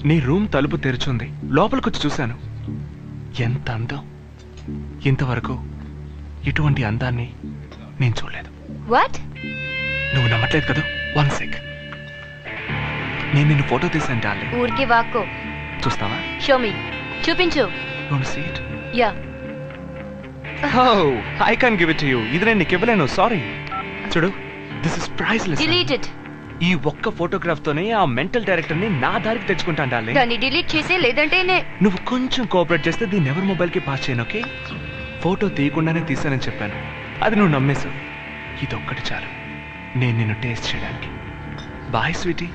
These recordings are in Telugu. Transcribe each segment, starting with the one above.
నీ రూమ్ తలుపు తెరుచుంది. లోపలికొచ్చి చూశాను. ఎంత అందం! ఇంతవరకు ఇటువంటి అందాన్ని నేను చూడలేదు. వాట్? నువ్వు నమ్మట్లేదు కదా? 1 సెక్. నేను నిన్ను ఫోటో తీసాను డార్లింగ్. ఊరికే వాక్కో. చూస్తావా? Show me. చూపించు. Don't see it. Yeah. Oh, I can't give it to you. ఇది నేను నీకు ఇవ్వలేను. సారీ. చూడు, this is priceless. Delete it. ఈ ఒక్క ఫోటోగ్రాఫ్ తోనే ఆ మెంటల్ డైరెక్టర్ ని నా దారికి తెచ్చుకుంటాను డార్లింగ్. దాన్ని డిలీట్ చేసే, లేదంటే నువ్వు కొంచెం కోఆపరేట్ చేస్తే దీన్ని ఎవరి మొబైల్ కి పాస్ చేయను. ఓకే? ఫోటో తీయకుండానే తీసానని చెప్పాను. అది నువ్వు నమ్మేశావు. ఇదొక్కటి చాలు నేను నిన్ను టేస్ట్ చేయడానికి. Bye sweetie.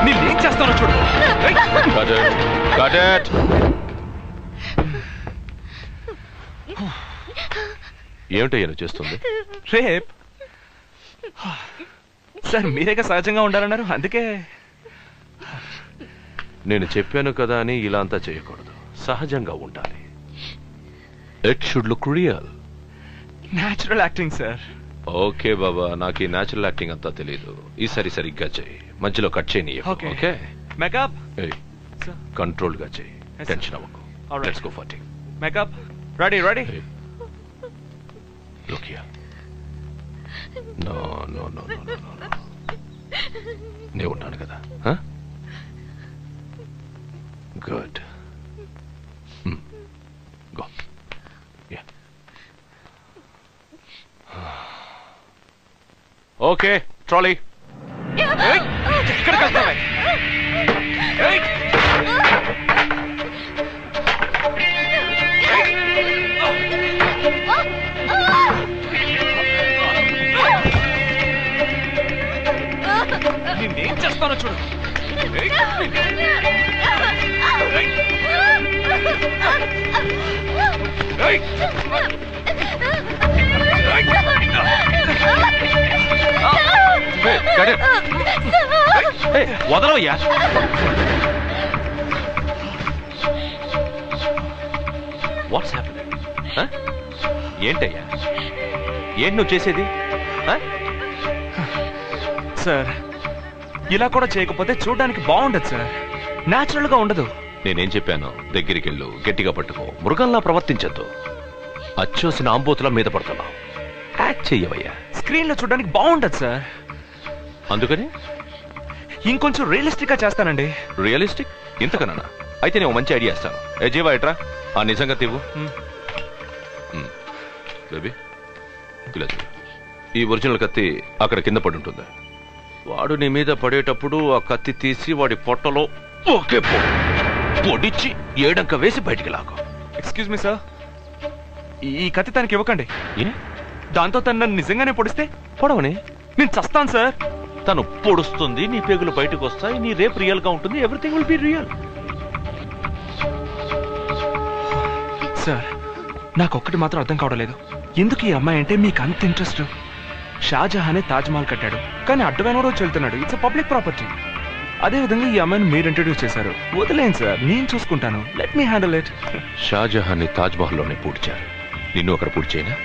నేనేం చేస్తానో చూడు. ఏమిటో చేస్తుంది? రేప్ సార్, మీరేగా సహజంగా ఉండాలన్నారు, అందుకే. నేను చెప్పాను కదా అని ఇలా అంతా చేయకూడదు. సహజంగా ఉండాలి. It should look real. Natural acting sir. Okay బాబా, నాకు ఈ న్యాచురల్ యాక్టింగ్ అంతా తెలీదు. ఈసారి సరిగ్గా చేయి, మధ్యలో కట్ చేయని. ఓకే? మేకప్ కంట్రోల్ గా చేయి, టెన్షన్ అవ్వకు. లెట్స్ గో ఫర్ టింగ్. Makeup ready. Look here. No no no no no no. నేను ఉంటాను కదా. గుడ్. గో. Okay, trolley. ఎక్కడికి వెళ్తావే? నేనేం చేస్తానో చూడు. వదలవయ్యా. What's happening? ఏంటయ్యా, ఏంటి నువ్వు చేసేది? సార్, ఇలా కూడా చేయకపోతే చూడడానికి బాగుండదు సార్. న్యాచురల్ గా ఉండదు. నేనేం చెప్పాను? దగ్గరికి వెళ్ళు, గట్టిగా పట్టుకో, మృగంలా ప్రవర్తించద్దు. అచ్చోసిన ఆంబోతుల మీద పడుతున్నావు. యాక్ట్ చెయ్యవయ్యా. స్క్రీన్ లో చూడడానికి బాగుండదు సార్. అందుకని ఇంకొంచెం రియలిస్టిక్ గా చేస్తానండి. రియలిస్టిక్? ఇంతకన్నా? అయితే నేను మంచి ఐడియా ఇస్తాను. ఏ జీవా ఎట్రా, ఆ నిజంగా తీవు. బేబీ ఇలా చూడు. ఈ ఒరిజినల్ కత్తి అక్కడ కింద పడి ఉంటుంది. వాడు నీ మీద పడేటప్పుడు ఆ కత్తి తీసి వాడి పొట్టలో ఒకే పొడిచి ఏడంక వేసి బయటికి లాగు. ఎక్స్క్యూజ్ మీ సార్, ఈ కత్తి తనకి ఇవ్వకండి. ఏ? దాంతో తను నన్ను నిజంగానే పొడిస్తే? పొడవని నేను చస్తాను సార్. తను పొడుస్తుంది, నీ పేగులు బయటకు వస్తాయి, నీ రేప్ రియల్ గా ఉంటుంది. Everything will be real. Sir, నాకు ఒక్కటి మాత్రం అర్థం కావడం లేదు. ఎందుకు ఈ అమ్మాయి అంటే మీకు అంత ఇంట్రెస్ట్? షాజహానే తాజ్మహల్ కట్టాడు, కానీ అడ్డమైన రోజు వెళ్తున్నాడు. It's public property. అదేవిధంగా ఈ అమ్మాయిని మీరు ఇంట్రడ్యూస్ చేశారు. వదిలేండి సార్, నేను చూసుకుంటాను. Let me handle it. Shah Jahan ని తాజ్మహల్ లోనే పూడ్చారు. నిన్ను అక్కడ పూడ్చేనా?